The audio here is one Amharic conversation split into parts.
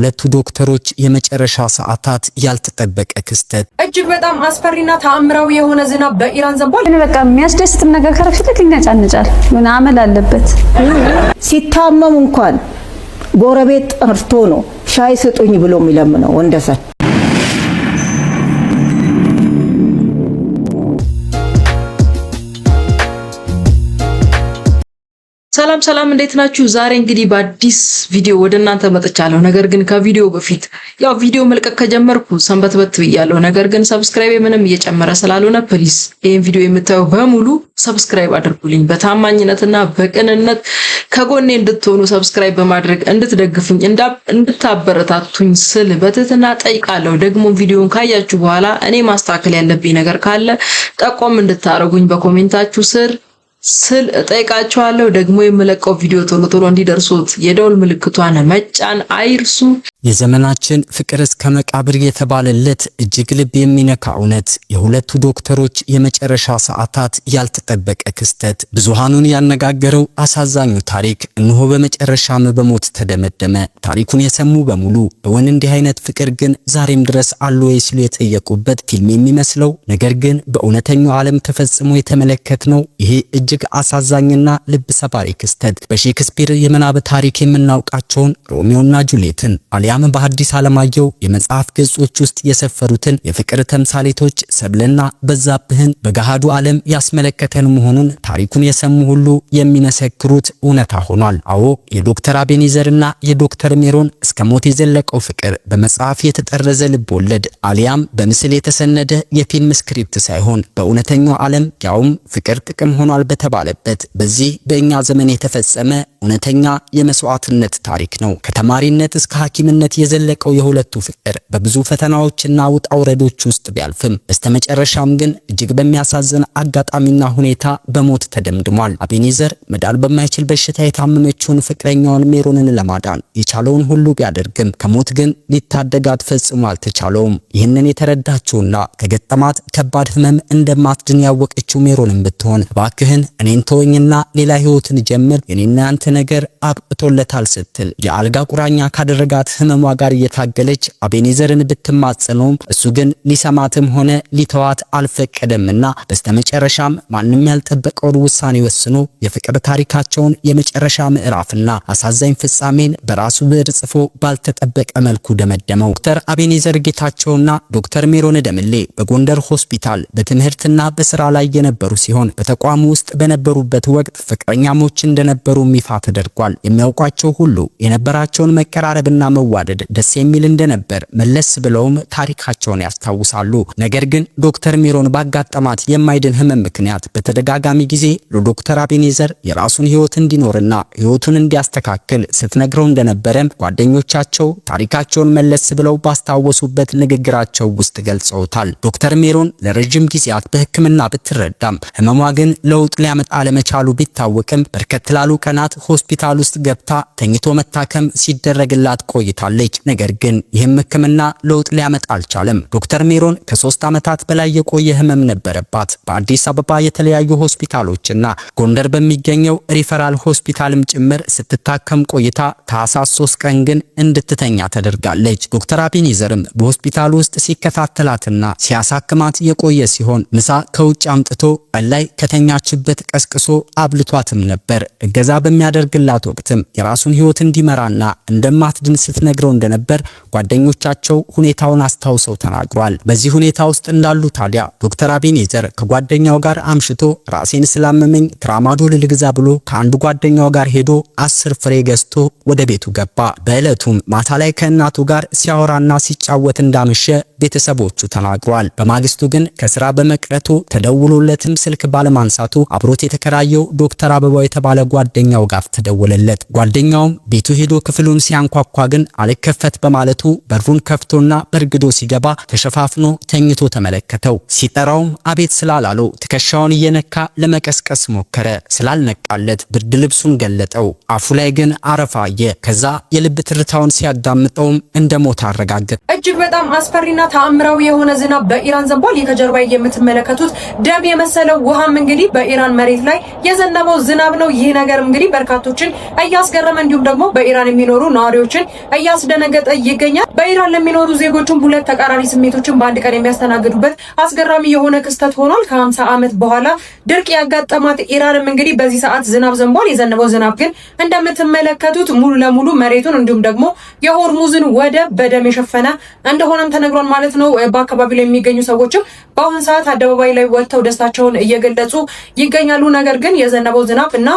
ሁለቱ ዶክተሮች የመጨረሻ ሰዓታት ያልተጠበቀ ክስተት። እጅግ በጣም አስፈሪና ተአምራዊ የሆነ ዝናብ በኢራን ዘንቧል። በቃ የሚያስደስት ነገር ካረፍልክ ይነጫነጫል። ምን አመል አለበት? ሲታመም እንኳን ጎረቤት ጠርቶ ነው ሻይ ስጡኝ ብሎ የሚለምነው ወንደሰን። ሰላም እንዴት ናችሁ? ዛሬ እንግዲህ በአዲስ ቪዲዮ ወደ እናንተ መጥቻለሁ። ነገር ግን ከቪዲዮ በፊት ያው ቪዲዮ መልቀቅ ከጀመርኩ ሰንበትበት ብያለሁ። ነገር ግን ሰብስክራይብ ምንም እየጨመረ ስላልሆነ ፕሊዝ ይሄን ቪዲዮ የምታዩ በሙሉ ሰብስክራይብ አድርጉልኝ። በታማኝነትና በቅንነት ከጎኔ እንድትሆኑ ሰብስክራይብ በማድረግ እንድትደግፉኝ እንድታበረታቱኝ ስል በትህትና ጠይቃለሁ። ደግሞ ቪዲዮን ካያችሁ በኋላ እኔ ማስተካከል ያለብኝ ነገር ካለ ጠቆም እንድታረጉኝ በኮሜንታችሁ ስል እጠይቃችኋለሁ። ደግሞ የምለቀው ቪዲዮ ቶሎ እንዲደርሱት የደውል ምልክቷን መጫን አይርሱ። የዘመናችን ፍቅር እስከ መቃብር የተባለለት እጅግ ልብ የሚነካ እውነት፣ የሁለቱ ዶክተሮች የመጨረሻ ሰዓታት ያልተጠበቀ ክስተት፣ ብዙሃኑን ያነጋገረው አሳዛኙ ታሪክ እነሆ በመጨረሻም በሞት ተደመደመ። ታሪኩን የሰሙ በሙሉ እውን እንዲህ አይነት ፍቅር ግን ዛሬም ድረስ አለ ወይ ሲሉ የጠየቁበት ፊልም የሚመስለው ነገር ግን በእውነተኛው ዓለም ተፈጽሞ የተመለከትነው ይሄ እጅግ አሳዛኝና ልብ ሰባሪ ክስተት በሼክስፒር የምናብ ታሪክ የምናውቃቸውን ሮሚዮና ጁሊየትን አሊያም በሐዲስ ዓለማየሁ የመጽሐፍ ገጾች ውስጥ የሰፈሩትን የፍቅር ተምሳሌቶች ሰብለና በዛብህን በገሃዱ ዓለም ያስመለከተን መሆኑን ታሪኩን የሰሙ ሁሉ የሚመሰክሩት እውነታ ሆኗል። አዎ የዶክተር አቤኔዘርና የዶክተር ሜሮን እስከ ሞት የዘለቀው ፍቅር በመጽሐፍ የተጠረዘ ልብ ወለድ አሊያም በምስል የተሰነደ የፊልም ስክሪፕት ሳይሆን በእውነተኛው ዓለም ያውም ፍቅር ጥቅም ሆኗል በተባለበት በዚህ በእኛ ዘመን የተፈጸመ እውነተኛ የመስዋዕትነት ታሪክ ነው። ከተማሪነት እስከ ሐኪምነት የዘለቀው የሁለቱ ፍቅር በብዙ ፈተናዎችና ውጣ ውረዶች ውስጥ ቢያልፍም በስተመጨረሻም ግን እጅግ በሚያሳዝን አጋጣሚና ሁኔታ በሞት ተደምድሟል። አቤኔዘር መዳን በማይችል በሽታ የታመመችውን ፍቅረኛውን ሜሮንን ለማዳን የቻለውን ሁሉ ቢያደርግም ከሞት ግን ሊታደጋት ፈጽሞ አልተቻለውም። ይህንን የተረዳችውና ከገጠማት ከባድ ህመም እንደማትድን ያወቀችው ሜሮንን ብትሆን እባክህን እኔን ተወኝና ሌላ ህይወትን ጀምር፣ የኔና ያንተ ነገር አብቅቶለታል ስትል የአልጋ ቁራኛ ካደረጋት ህመሟ ጋር እየታገለች አቤኔዘርን ብትማጸነውም እሱ ግን ሊሰማትም ሆነ ሊተዋት አልፈቀደምና በስተመጨረሻም ማንም ያልጠበቀውን ውሳኔ ወስኖ የፍቅር ታሪካቸውን የመጨረሻ ምዕራፍና አሳዛኝ ፍጻሜን በራሱ ብዕር ጽፎ ባልተጠበቀ መልኩ ደመደመው። ዶክተር አቤኔዘር ጌታቸውና ዶክተር ሜሮን ደምሌ በጎንደር ሆስፒታል በትምህርትና በስራ ላይ የነበሩ ሲሆን በተቋሙ ውስጥ በነበሩበት ወቅት ፍቅረኛሞች እንደነበሩ ይፋ ተደርጓል። የሚያውቋቸው ሁሉ የነበራቸውን መቀራረብና መዋደድ ደስ የሚል እንደነበር መለስ ብለውም ታሪካቸውን ያስታውሳሉ። ነገር ግን ዶክተር ሜሮን ባጋጠማት የማይድን ህመም ምክንያት በተደጋጋሚ ጊዜ ለዶክተር አቤኔዘር የራሱን ህይወት እንዲኖርና ህይወቱን እንዲያስተካክል ስትነግረው እንደነበረም ጓደኞቻቸው ታሪካቸውን መለስ ብለው ባስታወሱበት ንግግራቸው ውስጥ ገልጸውታል። ዶክተር ሜሮን ለረጅም ጊዜያት በህክምና ብትረዳም ህመሟ ግን ለውጥ ሊያመጣ ለመቻሉ ቢታወቅም በርከት ላሉ ቀናት ሆስፒታል ውስጥ ገብታ ተኝቶ መታከም ሲደረግላት ቆይታለች። ነገር ግን ይህም ህክምና ለውጥ ሊያመጣ አልቻለም። ዶክተር ሜሮን ከ3 ዓመታት በላይ የቆየ ህመም ነበረባት። በአዲስ አበባ የተለያዩ ሆስፒታሎችና ጎንደር በሚገኘው ሪፈራል ሆስፒታልም ጭምር ስትታከም ቆይታ ታህሳስ 3 ቀን ግን እንድትተኛ ተደርጋለች። ዶክተር አቤኔዘርም በሆስፒታል ውስጥ ሲከታተላትና ሲያሳክማት የቆየ ሲሆን ምሳ ከውጭ አምጥቶ ላይ ከተኛችበት ቀስቅሶ አብልቷትም ነበር። እገዛ በሚያደርግላት ወቅትም የራሱን ህይወት እንዲመራና እንደማትድን ስትነግረው እንደነበር ጓደኞቻቸው ሁኔታውን አስታውሰው ተናግሯል። በዚህ ሁኔታ ውስጥ እንዳሉ ታዲያ ዶክተር አቤኔዘር ከጓደኛው ጋር አምሽቶ ራሴን ስላመመኝ ትራማዶል ልግዛ ብሎ ከአንዱ ጓደኛው ጋር ሄዶ 10 ፍሬ ገዝቶ ወደ ቤቱ ገባ። በእለቱም ማታ ላይ ከእናቱ ጋር ሲያወራና ሲጫወት እንዳመሸ ቤተሰቦቹ ተናግሯል። በማግስቱ ግን ከስራ በመቅረቱ ተደውሎለትም ስልክ ባለማንሳቱ አብሮት የተከራየው ዶክተር አበባው የተባለ ጓደኛው ጋር ተደወለለት። ጓደኛውም ቤቱ ሄዶ ክፍሉን ሲያንኳኳ ግን አልከፈት በማለቱ በሩን ከፍቶና በርግዶ ሲገባ ተሸፋፍኖ ተኝቶ ተመለከተው። ሲጠራውም አቤት ስላላለው ትከሻውን እየነካ ለመቀስቀስ ሞከረ። ስላልነቃለት ብርድ ልብሱን ገለጠው። አፉ ላይ ግን አረፋ አየ። ከዛ የልብ ትርታውን ሲያዳምጠውም እንደሞት አረጋገጠ። እጅግ በጣም አስፈሪና ተአምራዊ የሆነ ዝናብ በኢራን ዘንቧል። ከጀርባ የምትመለከቱት ደም የመሰለው ውሃም እንግዲህ በኢራን መሬት ላይ የዘነበው ዝናብ ነው። ይህ ነገር እንግዲህ በርካቶችን እያስገረመ እንዲሁም ደግሞ በኢራን የሚኖሩ ነዋሪዎችን እያስደነገጠ ይገኛል። በኢራን ለሚኖሩ ዜጎችም ሁለት ተቃራኒ ስሜቶችን በአንድ ቀን የሚያስተናግዱበት አስገራሚ የሆነ ክስተት ሆኗል። ከ50 ዓመት በኋላ ድርቅ ያጋጠማት ኢራንም እንግዲህ በዚህ ሰዓት ዝናብ ዘንቧል። የዘነበው ዝናብ ግን እንደምትመለከቱት ሙሉ ለሙሉ መሬቱን እንዲሁም ደግሞ የሆርሙዝን ወደብ በደም የሸፈነ እንደሆነም ተነግሯል ማለት ነው። በአካባቢው ላይ የሚገኙ ሰዎችም በአሁን ሰዓት አደባባይ ላይ ወጥተው ደስታቸውን እየገለጹ ይገኛሉ። ነገር ግን የዘነበው ዝናብ እና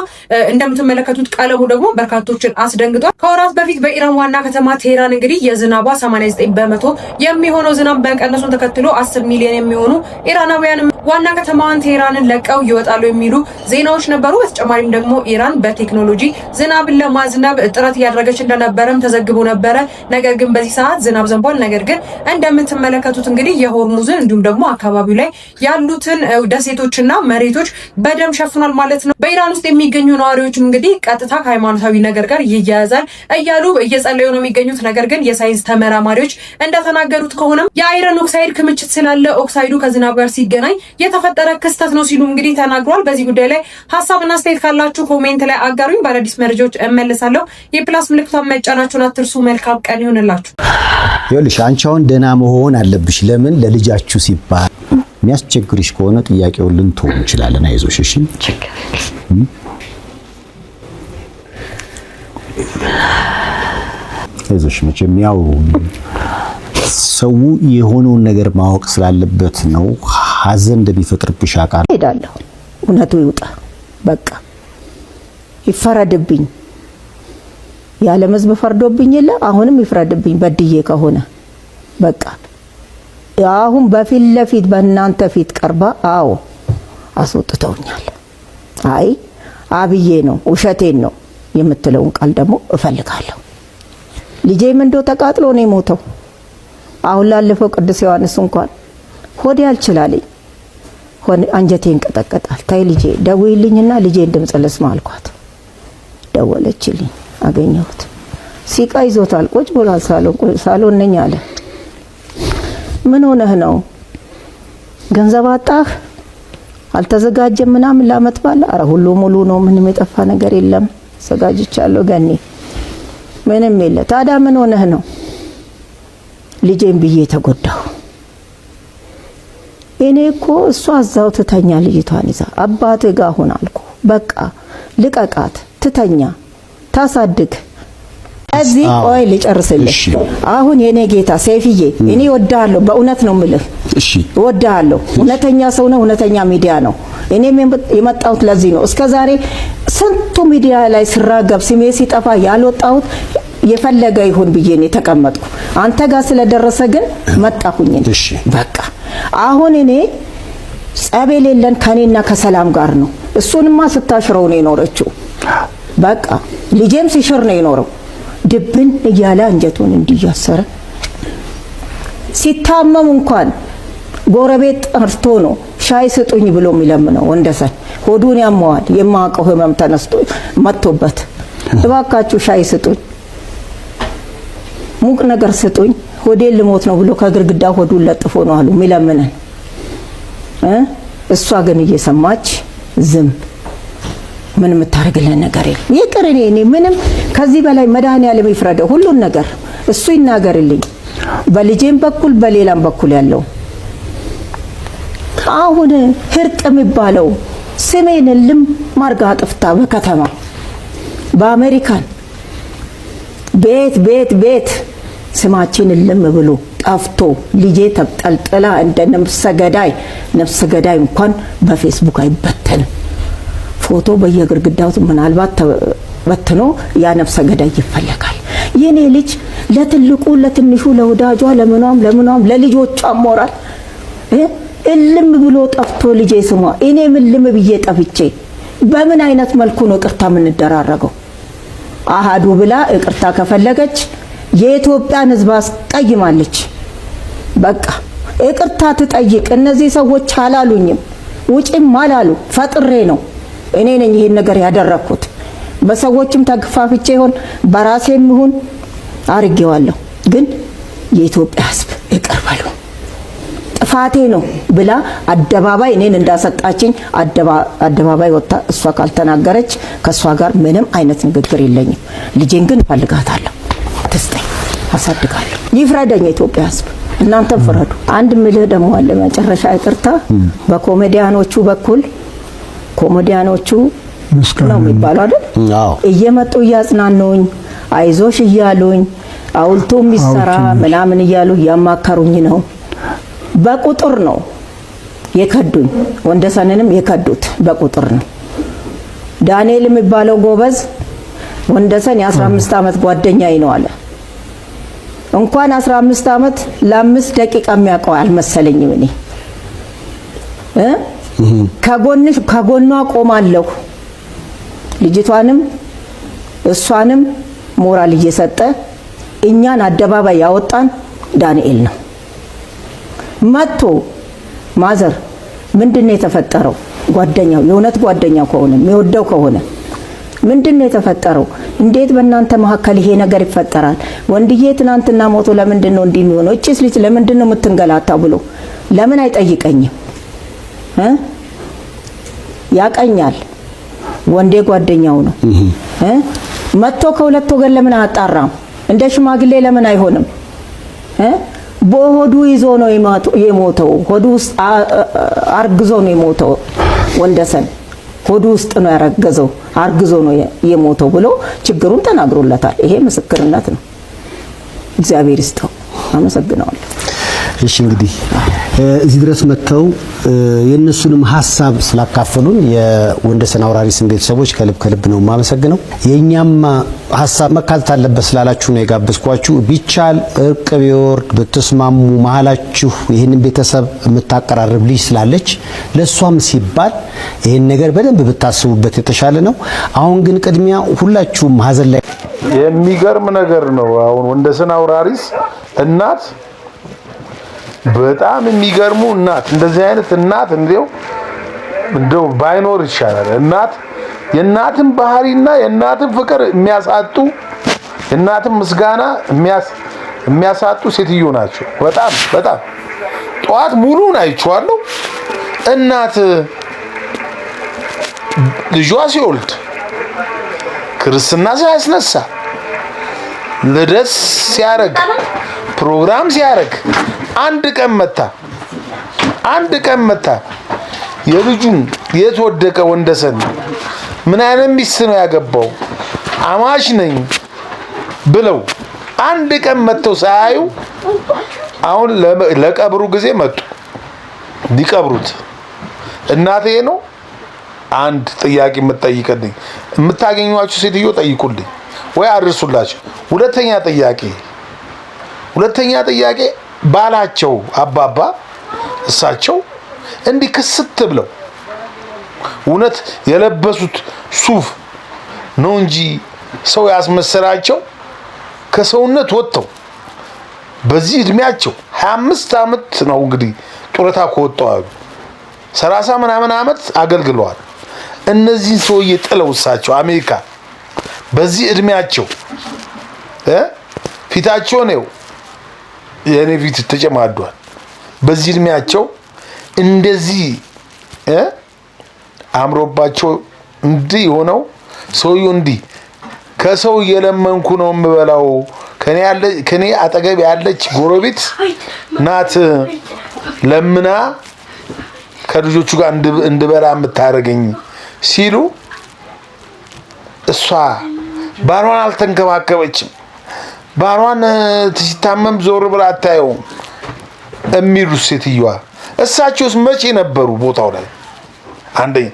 እንደምትመለከቱት ቀለሙ ደግሞ በርካቶችን አስደንግጧል። ከወራት በፊት በኢራን ዋና ከተማ ቴህራን እንግዲህ የዝናቧ 89% የሚሆነው ዝናብ በቀነሱን ተከትሎ 10 ሚሊዮን የሚሆኑ ኢራናውያን ዋና ከተማዋን ቴህራንን ለቀው ይወጣሉ የሚሉ ዜናዎች ነበሩ። በተጨማሪም ደግሞ ኢራን በቴክኖሎጂ ዝናብን ለማዝነብ ጥረት እያደረገች እንደነበረም ተዘግቦ ነበረ። ነገር ግን በዚህ ሰዓት ዝናብ ዘንቧል። ነገር ግን እንደምትመለከቱት እንግዲህ የሆርሙዝን እንዲሁም ደግሞ አካባቢው ላይ ያሉትን ደሴቶችና መሬቶች በደም ሸፍኗል ማለት ነው። በኢራን ውስጥ የሚገኙ ነዋሪዎችም እንግዲህ ቀጥታ ከሃይማኖታዊ ነገር ጋር ይያያዛል እያሉ እየጸለዩ ነው የሚገኙት። ነገር ግን የሳይንስ ተመራማሪዎች እንደተናገሩት ከሆነም የአይረን ኦክሳይድ ክምችት ስላለ ኦክሳይዱ ከዝናብ ጋር ሲገናኝ የተፈጠረ ክስተት ነው ሲሉ እንግዲህ ተናግሯል። በዚህ ጉዳይ ላይ ሀሳብና አስተያየት ካላችሁ ኮሜንት ላይ አጋሩኝ። በአዳዲስ መረጃዎች እመለሳለሁ። የፕላስ ምልክቷን መጫናችሁን አትርሱ። መልካም ቀን ይሁንላችሁ። ይኸውልሽ አንቺ አሁን ደህና መሆን አለብሽ። ለምን ለልጃችሁ ሲባል የሚያስቸግርሽ ከሆነ ጥያቄውን ልንተው እንችላለን። አይዞሽ እሺ። አይዞሽ መቼም ያው ሰው የሆነውን ነገር ማወቅ ስላለበት ነው። ሀዘን እንደሚፈጥርብሽ አውቃለሁ። ሄዳለሁ እውነቱ ይውጣ። በቃ ይፈረድብኝ። ያለ መዝብ ፈርዶብኝ የለ አሁንም ይፍረድብኝ በድዬ ከሆነ በቃ አሁን በፊት ለፊት በእናንተ ፊት ቀርባ አዎ አስወጥተውኛል። አይ አብዬ ነው ውሸቴን ነው የምትለውን ቃል ደግሞ እፈልጋለሁ። ልጄም እንደው ተቃጥሎ ነው የሞተው። አሁን ላለፈው ቅዱስ ዮሐንስ እንኳን ሆዴ አልችላለኝ አንጀቴን ቀጠቀጣል። ታይ ልጄ ደውይልኝና ልጄን ድምጽ ልስማ አልኳት። ደወለችልኝ፣ አገኘሁት። ሲቃ ይዞታል። ቁጭ ብሏል። ሳሎን ነኝ አለ። ምን ሆነህ ነው? ገንዘብ አጣህ? አልተዘጋጀም ምናምን ላመት ባለ? አረ ሁሉ ሙሉ ነው፣ ምንም የጠፋ ነገር የለም። ዘጋጅቻለሁ ገኔ፣ ምንም የለ። ታዲያ ምን ሆነህ ነው? ልጄን ብዬ ተጎዳሁ። እኔ እኮ እሷ አዛው ትተኛ ልጅቷን ይዛ አባትህ ጋር ሆነ አልኩ። በቃ ልቀቃት፣ ትተኛ፣ ታሳድግ። እዚህ ቆይ ልጨርስልህ። አሁን የኔ ጌታ ሰይፍዬ እኔ እወድሃለሁ፣ በእውነት ነው የምልህ። እሺ እወድሃለሁ። እውነተኛ ሰው ነው፣ እውነተኛ ሚዲያ ነው። እኔም የመጣሁት ለዚህ ነው። እስከዛሬ ስንቱ ሚዲያ ላይ ስራገብ ስሜ ሲጠፋ ያልወጣሁት የፈለገ ይሁን ብዬ ነው የተቀመጥኩ። አንተ ጋር ስለደረሰ ግን መጣሁኝ። እሺ በቃ አሁን እኔ ጸብ የሌለን ከኔና ከሰላም ጋር ነው። እሱንማ ስታሽረው ነው የኖረችው። በቃ ልጄም ሲሽር ነው የኖረው። ድብን እያለ አንጀቱን እንዲያሰረ ሲታመም እንኳን ጎረቤት ጠርቶ ነው ሻይ ስጡኝ ብሎ የሚለምነው። ወንደሰን ሆዱን ያመዋል። የማውቀው ህመም ተነስቶ መጥቶበት እባካችሁ ሻይ ስጡኝ፣ ሙቅ ነገር ስጡኝ፣ ሆዴን ልሞት ነው ብሎ ከግርግዳ ሆዱን ለጥፎ ነው አሉ የሚለምነን። እሷ ግን እየሰማች ዝም። ምን የምታረግልን ነገር የለም። ይቅር እኔ ምንም ከዚህ በላይ መድኃኒዓለም ይፍረደው ሁሉን ነገር እሱ ይናገርልኝ። በልጄም በኩል በሌላም በኩል ያለው አሁን ህርቅ የሚባለው ስሜን ልም ማርጋ አጥፍታ በከተማ በአሜሪካን ቤት ስማችን ልም ብሎ ጠፍቶ ልጄ ተጠልጥላ እንደ ነፍሰ ገዳይ እንኳን በፌስቡክ አይበተንም። ፎቶ በየግርግዳው ምናልባት በትኖ ያ ነፍሰ ገዳይ ይፈለጋል። የኔ ልጅ ለትልቁ ለትንሹ ለወዳጇ ለምኗም ለልጆቿ ሞራል እልም ብሎ ጠፍቶ ልጄ ስሟ እኔ ምን ልም ብዬ ጠፍቼ በምን አይነት መልኩ ነው ይቅርታ ምን ደራረገው? አሃዱ ብላ ይቅርታ ከፈለገች የኢትዮጵያን ሕዝብ አስቀይማለች። በቃ ይቅርታ ትጠይቅ። እነዚህ ሰዎች አላሉኝም፣ ውጪም አላሉ። ፈጥሬ ነው እኔ ነኝ ይሄን ነገር ያደረኩት። በሰዎችም ተግፋፍቼ ይሆን በራሴም ይሁን አርጌዋለሁ። ግን የኢትዮጵያ ሕዝብ ይቅር በሉ፣ ጥፋቴ ነው ብላ አደባባይ እኔን እንዳሰጣችኝ አደባባይ ወጣ እሷ ካልተናገረች ከሷ ጋር ምንም አይነት ንግግር የለኝም። ልጄን ግን ፈልጋታለሁ። ትስጠኝ። አሳድጋለሁ። ይፍረደኝ የኢትዮጵያ ሕዝብ፣ እናንተ ፍረዱ። አንድ ምልህ ደግሞ አለ መጨረሻ ይቅርታ፣ በኮሜዲያኖቹ በኩል ኮሜዲያኖቹ ነው የሚባለው አይደል? እየመጡ እያጽናኑኝ አይዞሽ እያሉኝ አውልቶ የሚሰራ ምናምን እያሉ እያማከሩኝ ነው። በቁጥር ነው የከዱኝ። ወንደሰንንም የከዱት በቁጥር ነው። ዳንኤል የሚባለው ጎበዝ ወንደሰን የ15 ዓመት ጓደኛዬ ነው አለ። እንኳን 15 ዓመት ለ5 ደቂቃ የሚያውቀው አልመሰለኝም። እኔ ከጎኗ ቆማለሁ። ልጅቷንም እሷንም ሞራል እየሰጠ እኛን አደባባይ ያወጣን ዳንኤል ነው። መጥቶ ማዘር ምንድነው የተፈጠረው? ጓደኛው የእውነት ጓደኛው ከሆነ የሚወደው ከሆነ ምንድነው የተፈጠረው? እንዴት በእናንተ መካከል ይሄ ነገር ይፈጠራል? ወንድዬ ትናንትና ሞቶ ለምንድነው እንዲህ የሚሆነው? እቺስ ልጅ ለምንድነው የምትንገላታው ብሎ ለምን አይጠይቀኝም? ያቀኛል። ወንዴ ጓደኛው ነው። መጥቶ ከሁለት ወገን ለምን አጣራም? እንደ ሽማግሌ ለምን አይሆንም? በሆዱ ይዞ ነው የሞተው። ሆዱ ውስጥ አርግዞ ነው የሞተው። ወንደሰን ሆዱ ውስጥ ነው ያረገዘው፣ አርግዞ ነው የሞተው ብሎ ችግሩን ተናግሮለታል። ይሄ ምስክርነት ነው። እግዚአብሔር ይስጠው። አመሰግናለሁ። እሺ እንግዲህ እዚህ ድረስ መጥተው የነሱንም ሐሳብ ስላካፈሉን የወንደሰን አውራሪስን ቤተሰቦች ከልብ ነው የማመሰግነው። የኛም ሐሳብ መካተት አለበት ስላላችሁ ነው የጋበዝኳችሁ። ቢቻል እርቅ ቢወርድ ብትስማሙ መሃላችሁ ይህንን ቤተሰብ የምታቀራርብ ልጅ ስላለች ለሷም ሲባል ይህን ነገር በደንብ ብታስቡበት የተሻለ ነው። አሁን ግን ቅድሚያ ሁላችሁም ሀዘን ላይ የሚገርም ነገር ነው። አሁን ወንደሰን አውራሪስ እናት በጣም የሚገርሙ እናት፣ እንደዚህ አይነት እናት እንደው ባይኖር ይሻላል። እናት የእናትን ባህሪና የእናትን ፍቅር የሚያሳጡ የእናትን ምስጋና የሚያሳጡ ሴትዮ ናቸው። በጣም በጣም ጧት ሙሉን አይቼዋለሁ። እናት ልጇ ሲወልድ ክርስትና ሲያስነሳ ልደት ሲያረግ ፕሮግራም ሲያረግ አንድ ቀን መታ የልጁን የተወደቀ ወንደሰን ምን አይነት ሚስት ነው ያገባው አማሽ ነኝ ብለው አንድ ቀን መተው ሳያዩ አሁን ለቀብሩ ጊዜ መጡ ሊቀብሩት። እናቴ ነው አንድ ጥያቄ የምትጠይቀልኝ የምታገኙዋችሁ ሴትዮ ጠይቁልኝ ወይ አድርሱላችሁ። ሁለተኛ ጥያቄ ባላቸው አባባ እሳቸው እንዲህ ክስት ብለው እውነት የለበሱት ሱፍ ነው እንጂ ሰው ያስመሰላቸው ከሰውነት ወጥተው በዚህ እድሜያቸው 25 ዓመት ነው እንግዲህ ጡረታ ከወጣው 30 ምናምን ዓመት አገልግለዋል። እነዚህ ሰውዬ ጥለው እሳቸው አሜሪካ በዚህ እድሜያቸው ፊታቸው ነው የኔ ፊት ተጨማዷል። በዚህ እድሜያቸው እንደዚህ አምሮባቸው እንዲህ ሆነው ሰውዬው እንዲህ ከሰው እየለመንኩ ነው የምበላው ከኔ አጠገብ ያለች ጎረቤት ናት ለምና ከልጆቹ ጋር እንድበላ የምታረገኝ ሲሉ እሷ ባሏን አልተንከባከበችም። ባሏን ሲታመም ዞር ብላ አታየውም የሚሉ ሴትዮዋ እሳቸውስ መቼ ነበሩ ቦታው ላይ? አንደኛ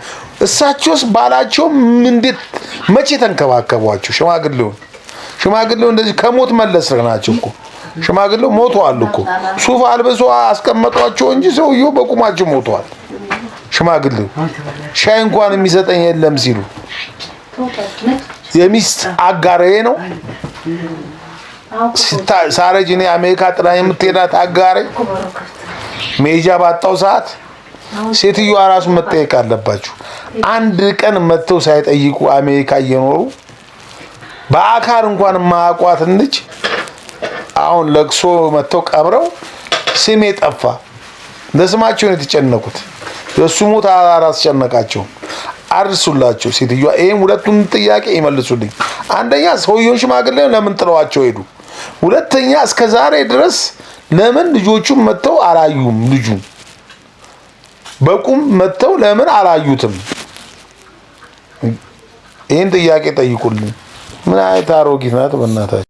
እሳቸውስ ባላቸው እንዴት መቼ ተንከባከቧቸው? ሽማግሌው እንደዚህ ከሞት መለስ ናቸው እኮ ሽማግሌው ሞተዋል እኮ ሱፍ አልብሶ አስቀመጧቸው እንጂ ሰውየው በቁማቸው ሞተዋል። ሽማግሌው ሻይ እንኳን የሚሰጠኝ የለም ሲሉ የሚስት አጋሬ ነው ሳረጅ እኔ አሜሪካ ጥላ የምትሄዳት አጋሬ ሜጃ ባጣው ሰዓት ሴትዮዋ ራሱ መጠየቅ አለባችሁ። አንድ ቀን መተው ሳይጠይቁ አሜሪካ እየኖሩ በአካል እንኳን ማቋት ልጅ አሁን ለቅሶ መተው ቀብረው ስሜ ጠፋ። ለስማቸው ነው የተጨነቁት። የሱ ሞት አላስጨነቃቸው። አርሱላቸው ሴትዮዋ ይሄን ሁለቱን ጥያቄ ይመልሱልኝ። አንደኛ ሰውየው ሽማግሌ ለምን ጥለዋቸው ሄዱ? ሁለተኛ እስከ ዛሬ ድረስ ለምን ልጆቹም መተው አላዩም? ልጁ በቁም መተው ለምን አላዩትም? ይሄን ጥያቄ ጠይቁልኝ። ምን አይነት አሮጊት ናት በእናታችሁ?